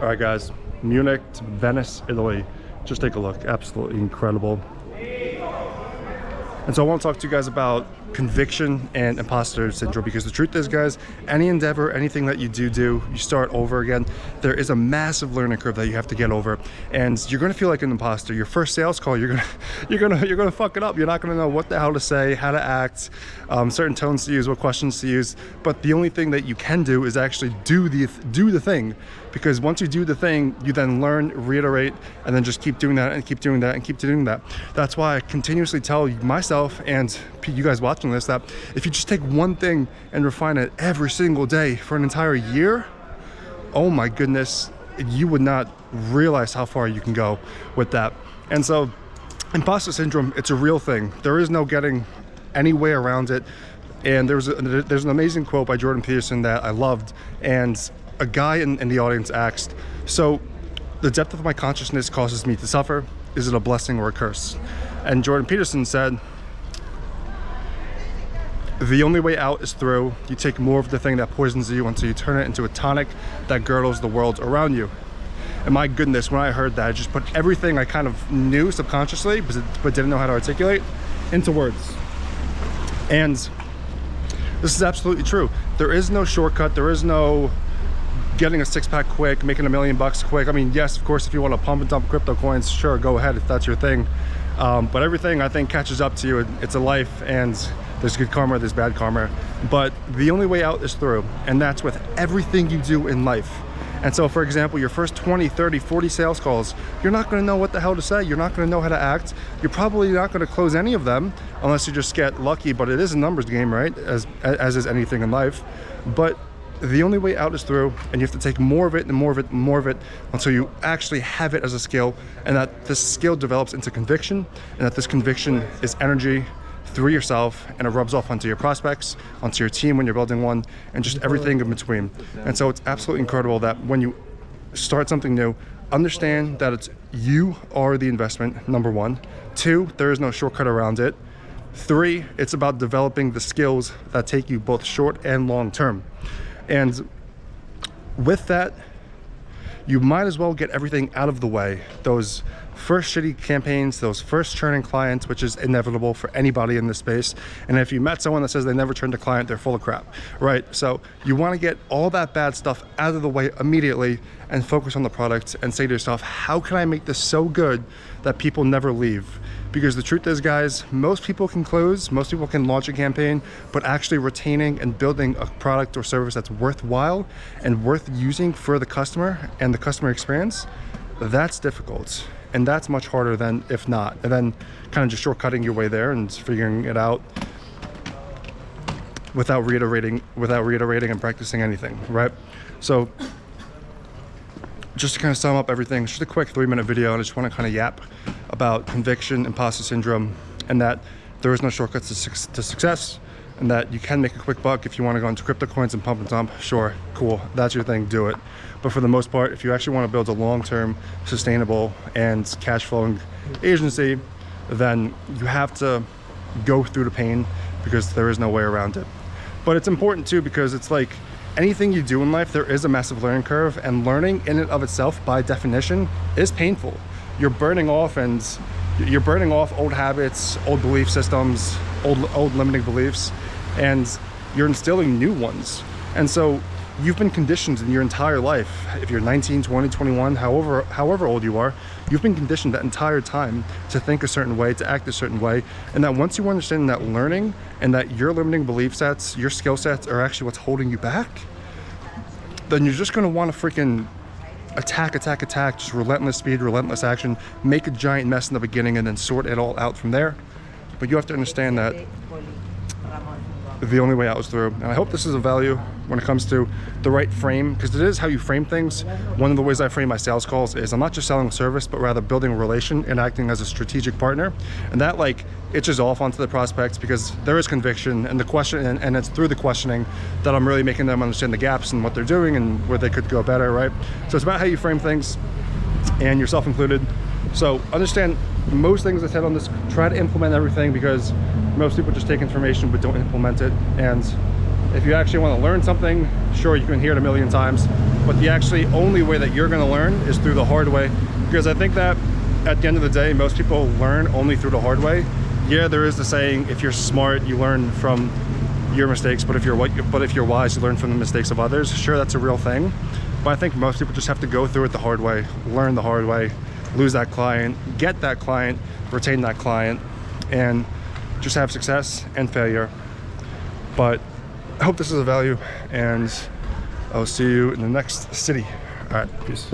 All right, guys, Munich to Venice, Italy. Just take a look, absolutely incredible. And so I want to talk to you guys about conviction and imposter syndrome, because the truth is, guys, any endeavor, anything that you do, you start over again. There is a massive learning curve that you have to get over, and you're going to feel like an imposter. Your first sales call, you're gonna fuck it up. You're not going to know what the hell to say, how to act, certain tones to use, what questions to use. But the only thing that you can do is actually do the thing, because once you do the thing, you then learn, reiterate, and then just keep doing that and keep doing that and keep doing that. That's why I continuously tell myself and you guys watching this that if you just take one thing and refine it every single day for an entire year, oh my goodness, you would not realize how far you can go with that. And so imposter syndrome, it's a real thing. There is no getting any way around it. And there's an amazing quote by Jordan Peterson that I loved, and a guy in the audience asked, so the depth of my consciousness causes me to suffer. Is it a blessing or a curse? And Jordan Peterson said, the only way out is through. You take more of the thing that poisons you until you turn it into a tonic that girdles the world around you. And my goodness, when I heard that, I just put everything I kind of knew subconsciously, but didn't know how to articulate, into words. And this is absolutely true. There is no shortcut. There is no getting a six-pack quick, making $1 million quick. I mean, yes, of course, if you want to pump and dump crypto coins, sure, go ahead if that's your thing. But everything, I think, catches up to you. It's a life, and there's good karma, there's bad karma. But the only way out is through, and that's with everything you do in life. And so, for example, your first 20, 30, 40 sales calls, you're not going to know what the hell to say. You're not going to know how to act. You're probably not going to close any of them unless you just get lucky. But it is a numbers game, right? As is anything in life. But the only way out is through, and you have to take more of it and more of it and more of it until you actually have it as a skill, and that this skill develops into conviction, and that this conviction is energy through yourself, and it rubs off onto your prospects, onto your team when you're building one, and just everything in between. And so it's absolutely incredible that when you start something new, understand that it's you are the investment, number one. 2, there is no shortcut around it. 3, it's about developing the skills that take you both short and long term. And with that, you might as well get everything out of the way. Those first shitty campaigns, those first churning clients, which is inevitable for anybody in this space. And if you met someone that says they never turned a client, they're full of crap, right? So you want to get all that bad stuff out of the way immediately and focus on the product and say to yourself, how can I make this so good that people never leave? Because the truth is, guys, most people can close, most people can launch a campaign, but actually retaining and building a product or service that's worthwhile and worth using for the customer and the customer experience, that's difficult. And that's much harder than if not. And then kind of just shortcutting your way there and figuring it out without reiterating and practicing anything, right? So just to kind of sum up everything, it's just a quick 3-minute video, and I just want to kind of yap about conviction, imposter syndrome, and that there is no shortcuts to success, and that you can make a quick buck if you want to go into crypto coins and pump and dump. Sure, cool, that's your thing, do it. But for the most part, if you actually want to build a long-term, sustainable, and cash-flowing agency, then you have to go through the pain, because there is no way around it. But it's important too, because it's like anything you do in life, there is a massive learning curve, and learning in and of itself, by definition, is painful. You're burning off old habits, old belief systems, old limiting beliefs, and you're instilling new ones. And so you've been conditioned in your entire life. If you're 19, 20, 21, however old you are, you've been conditioned that entire time to think a certain way, to act a certain way. And that once you understand that learning and that your limiting belief sets, your skill sets are actually what's holding you back, then you're just gonna wanna freaking attack, just relentless speed, relentless action, make a giant mess in the beginning and then sort it all out from there. But you have to understand that the only way out is through. And I hope this is of value when it comes to the right frame, because it is how you frame things. One of the ways I frame my sales calls is I'm not just selling a service, but rather building a relation and acting as a strategic partner. And that like itches off onto the prospects, because there is conviction and the question, and it's through the questioning that I'm really making them understand the gaps in what they're doing and where they could go better, right? So it's about how you frame things, and yourself included. So understand most things I said on this, try to implement everything, because most people just take information but don't implement it. And If you actually want to learn something, sure, you can hear it a million times, but the actually only way that you're going to learn is through the hard way. Because I think that at the end of the day, most people learn only through the hard way. Yeah, there is the saying, if you're smart, you learn from your mistakes, but if you're wise, you learn from the mistakes of others. Sure, that's a real thing, but I think most people just have to go through it the hard way, learn the hard way, lose that client, get that client, retain that client, and just have success and failure. But I hope this is of value, and I'll see you in the next city. All right, peace.